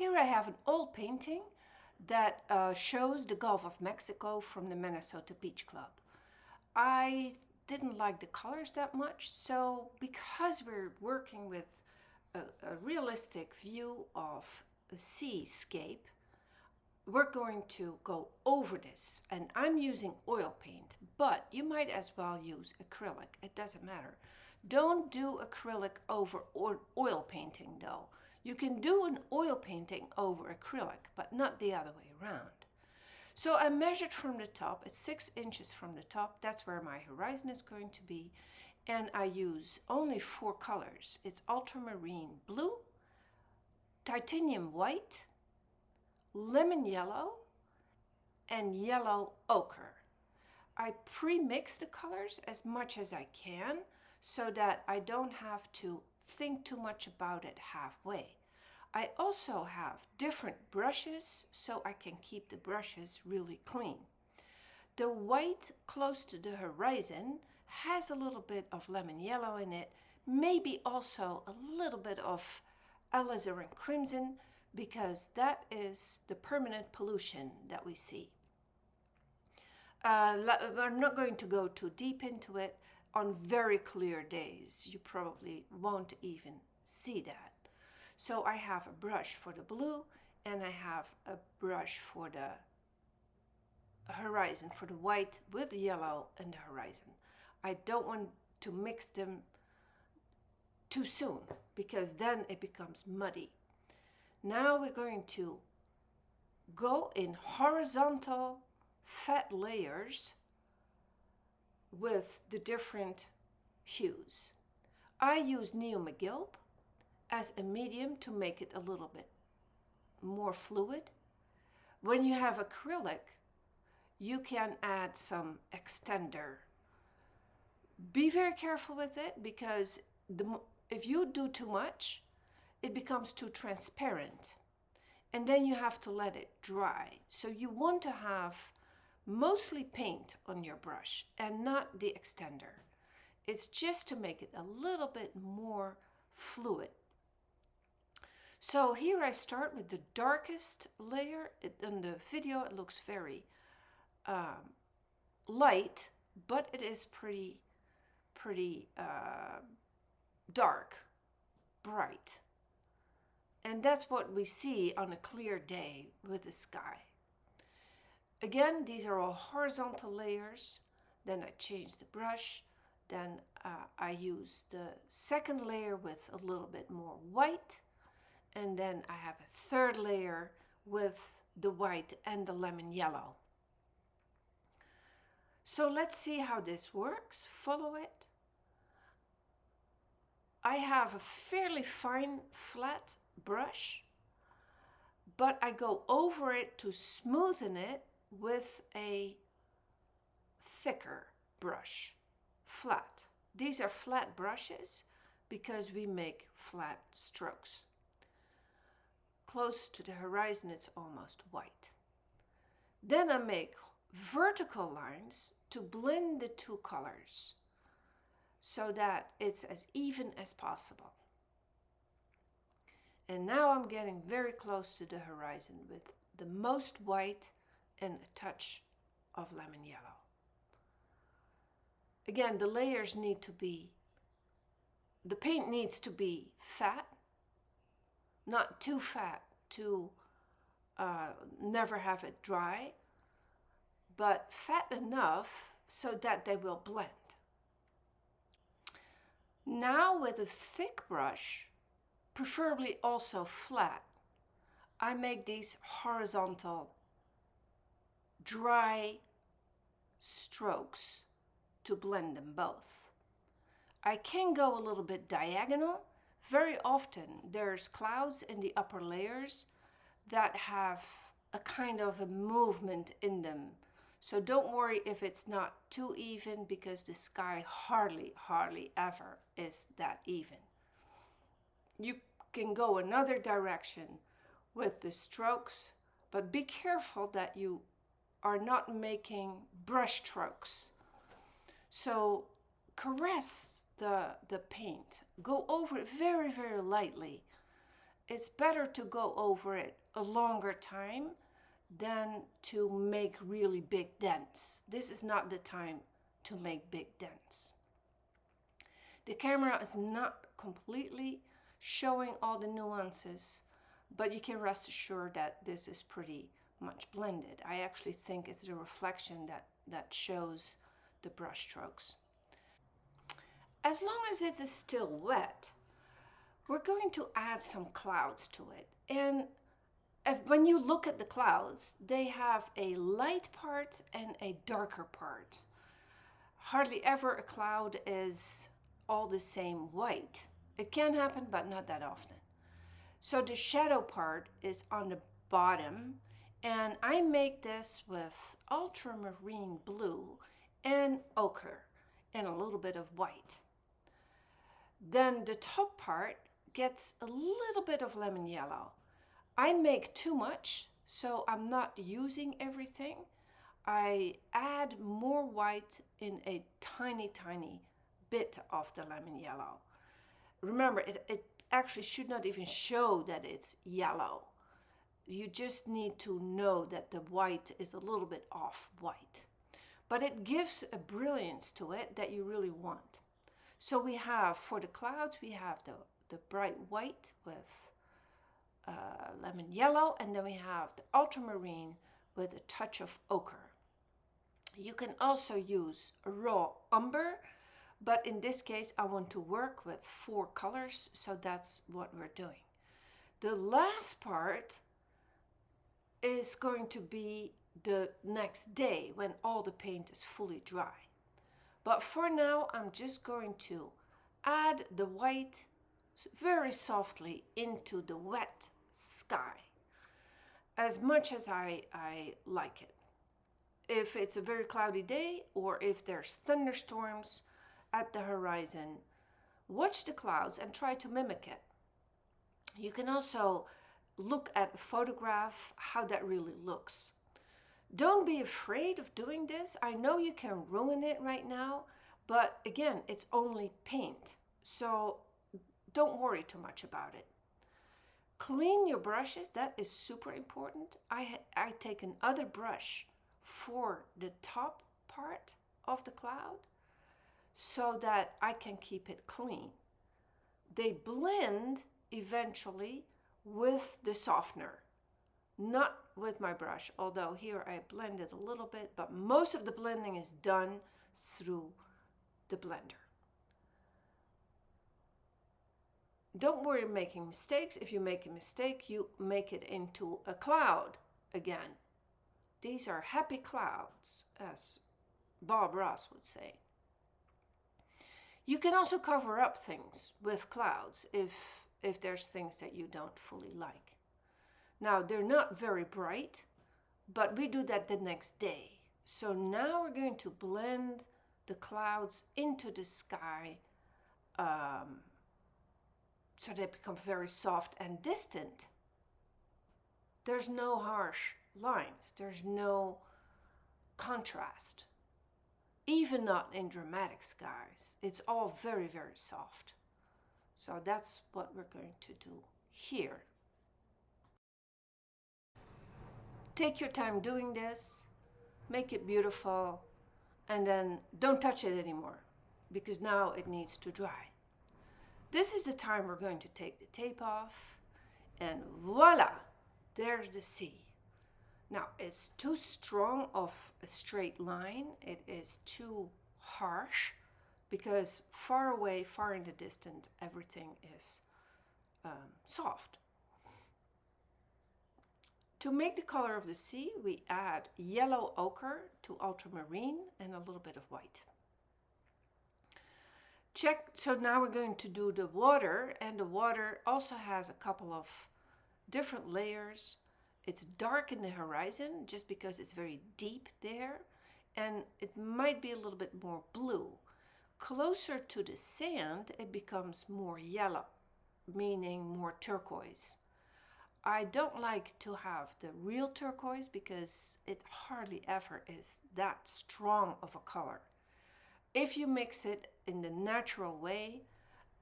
Here I have an old painting that shows the Gulf of Mexico from the Manasota Beach Club. I didn't like the colors that much, so because we're working with a realistic view of a seascape, we're going to go over this, and I'm using oil paint, but you might as well use acrylic. It doesn't matter. Don't do acrylic over oil painting though. You can do an oil painting over acrylic, but not the other way around. So I measured from the top, it's 6 inches from the top, that's where my horizon is going to be, and I use only 4 colors. It's ultramarine blue, titanium white, lemon yellow, and yellow ochre. I pre-mix the colors as much as I can so that I don't have to think too much about it halfway. I also have different brushes so I can keep the brushes really clean. The white close to the horizon has a little bit of lemon yellow in it, maybe also a little bit of alizarin crimson, because that is the permanent pollution that we see. I'm not going to go too deep into it. On very clear days, you probably won't even see that. So I have a brush for the blue and I have a brush for the horizon, for the white with the yellow and the horizon. I don't want to mix them too soon because then it becomes muddy. Now we're going to go in horizontal fat layers with the different hues. I use Neo McGilp as a medium to make it a little bit more fluid. When you have acrylic, you can add some extender. Be very careful with it because if you do too much, it becomes too transparent and then you have to let it dry. So you want to have mostly paint on your brush and not the extender. It's just to make it a little bit more fluid. So here I start with the darkest layer. In the video it looks very light, but it is pretty dark, bright. And that's what we see on a clear day with the sky. Again, these are all horizontal layers. Then I change the brush. Then I use the second layer with a little bit more white. And then I have a third layer with the white and the lemon yellow. So let's see how this works. Follow it. I have a fairly fine flat brush, but I go over it to smoothen it with a thicker brush, flat. These are flat brushes because we make flat strokes. Close to the horizon it's almost white. Then I make vertical lines to blend the two colors so that it's as even as possible. And now I'm getting very close to the horizon with the most white and a touch of lemon yellow. Again, the layers need to be, the paint needs to be fat, not too fat to never have it dry, but fat enough so that they will blend. Now with a thick brush, preferably also flat, I make these horizontal dry strokes to blend them both. I can go a little bit diagonal. Very often there's clouds in the upper layers that have a kind of a movement in them. So don't worry if it's not too even because the sky hardly ever is that even. You can go another direction with the strokes, but be careful that you are not making brush strokes. So caress the paint. Go over it very lightly. it's better to go over it a longer time than to make really big dents. This is not the time to make big dents. The camera is not completely showing all the nuances, but you can rest assured that this is pretty much blended. I actually think it's the reflection that shows the brush strokes. As long as it is still wet, we're going to add some clouds to it. And when you look at the clouds, they have a light part and a darker part. Hardly ever a cloud is all the same white. It can happen, but not that often. So the shadow part is on the bottom, and I make this with ultramarine blue and ochre and a little bit of white. Then the top part gets a little bit of lemon yellow. I make too much, so I'm not using everything. I add more white in a tiny bit of the lemon yellow. Remember, it actually should not even show that it's yellow. You just need to know that the white is a little bit off white. But it gives a brilliance to it that you really want. So we have, for the clouds, we have the bright white with lemon yellow, and then we have the ultramarine with a touch of ochre. You can also use raw umber, but in this case I want to work with 4 colors, so that's what we're doing. The last part is going to be the next day when all the paint is fully dry. But for now, I'm just going to add the white very softly into the wet sky, as much as I like it. If it's a very cloudy day or if there's thunderstorms at the horizon, watch the clouds and try to mimic it. You can also look at a photograph, how that really looks. Don't be afraid of doing this. I know you can ruin it right now, but again, it's only paint, so don't worry too much about it. Clean your brushes, that is super important. I take another brush for the top part of the cloud so that I can keep it clean. They blend eventually with the softener, not with my brush, although here I blended a little bit, but most of the blending is done through the blender. Don't worry making mistakes. If you make a mistake, you make it into a cloud again. These are happy clouds, as Bob Ross would say. You can also cover up things with clouds if there's things that you don't fully like. Now, they're not very bright, but we do that the next day. So now we're going to blend the clouds into the sky so they become very soft and distant. There's no harsh lines. There's no contrast. Even not in dramatic skies. It's all very soft. So that's what we're going to do here. Take your time doing this, make it beautiful, and then don't touch it anymore because now it needs to dry. This is the time we're going to take the tape off, and voila, there's the sea. Now, it's too strong of a straight line. It is too harsh because far away, far in the distance, everything is soft. To make the color of the sea, we add yellow ochre to ultramarine and a little bit of white. Check, so now we're going to do the water, and the water also has a couple of different layers. It's dark in the horizon just because it's very deep there, and it might be a little bit more blue. Closer to the sand, it becomes more yellow, meaning more turquoise. I don't like to have the real turquoise because it hardly ever is that strong of a color. If you mix it in the natural way,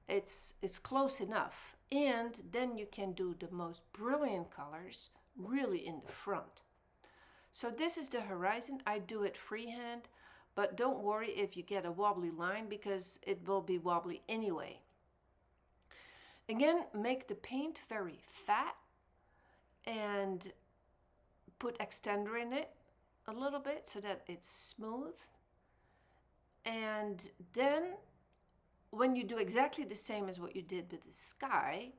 it's close enough. And then you can do the most brilliant colors really in the front. So this is the horizon. I do it freehand, but don't worry if you get a wobbly line, because it will be wobbly anyway. Again, make the paint very fat and put extender in it a little bit so that it's smooth. And then when you do exactly the same as what you did with the sky,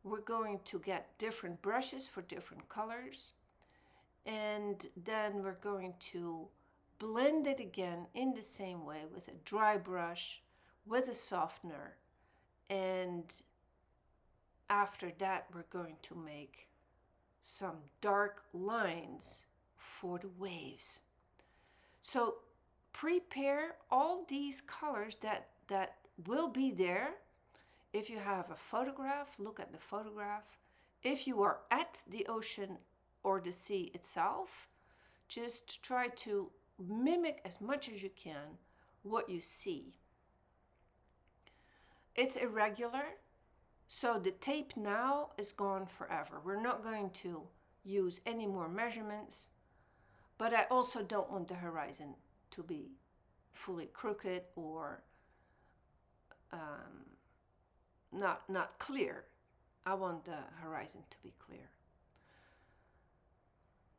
we're going to get different brushes for different colors. And then we're going to blend it again in the same way with a dry brush, with a softener. And after that, we're going to make some dark lines for the waves. So prepare all these colors that will be there. If you have a photograph, look at the photograph. If you are at the ocean or the sea itself, just try to mimic as much as you can what you see. It's irregular, so the tape now is gone forever. We're not going to use any more measurements, but I also don't want the horizon to be fully crooked or not clear. I want the horizon to be clear.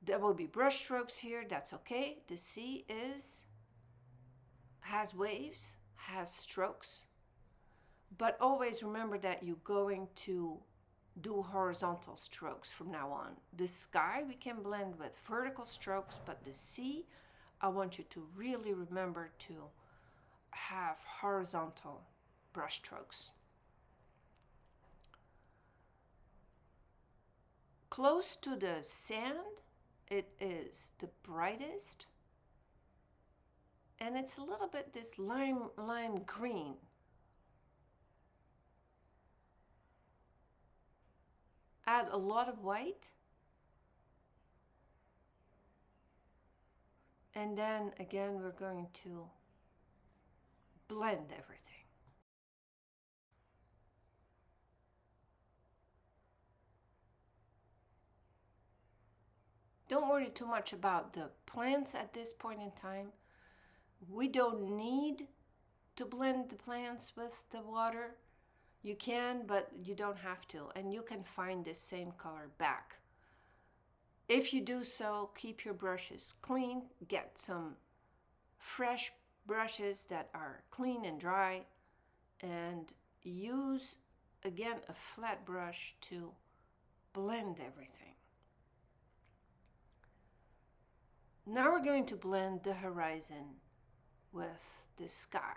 There will be brush strokes here, that's okay. The sea has waves, has strokes, but always remember that you're going to do horizontal strokes from now on. The sky we can blend with vertical strokes, but the sea, I want you to really remember to have horizontal brush strokes. Close to the sand, it is the brightest, and it's a little bit this lime green. Add a lot of white, and then again we're going to blend everything. Don't worry too much about the plants at this point in time. We don't need to blend the plants with the water. You can, but you don't have to, and you can find this same color back. If you do so, keep your brushes clean. Get some fresh brushes that are clean and dry, and use again a flat brush to blend everything. Now we're going to blend the horizon with the sky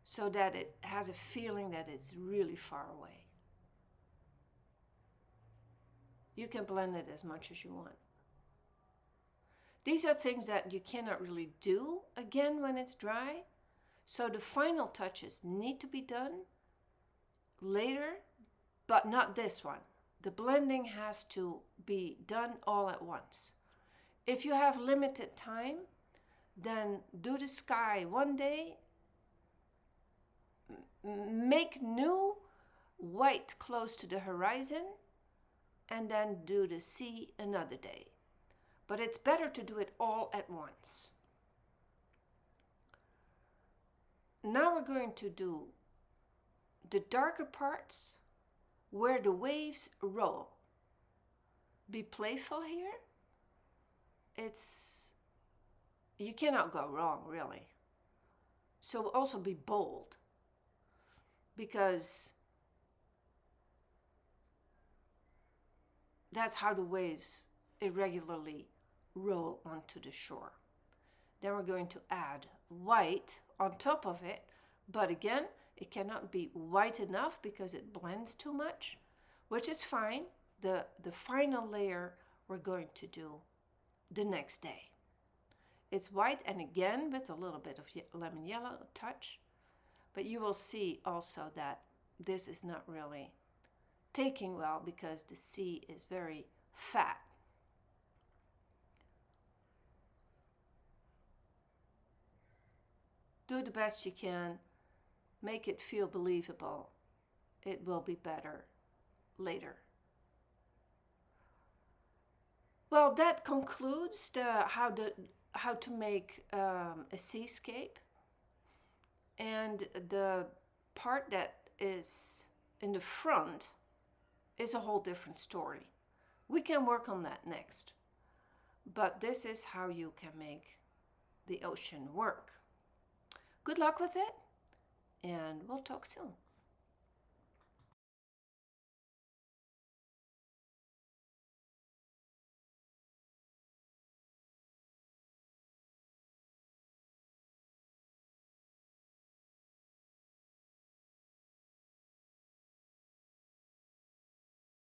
so that it has a feeling that it's really far away. You can blend it as much as you want. These are things that you cannot really do again when it's dry, so the final touches need to be done later, but not this one. The blending has to be done all at once. If you have limited time, then do the sky one day, make new white close to the horizon, and then do the sea another day. But it's better to do it all at once. Now we're going to do the darker parts where the waves roll. Be playful here. You cannot go wrong, really. So also be bold, because that's how the waves irregularly roll onto the shore. Then we're going to add white on top of it, but again, it cannot be white enough because it blends too much, which is fine. The final layer we're going to do the next day. It's white, and again with a little bit of lemon yellow touch, but you will see also that this is not really taking well because the sea is very fat. Do the best you can make it feel believable, it will be better later. Well, that concludes how to make a seascape. And the part that is in the front is a whole different story. We can work on that next. But this is how you can make the ocean work. Good luck with it, and we'll talk soon.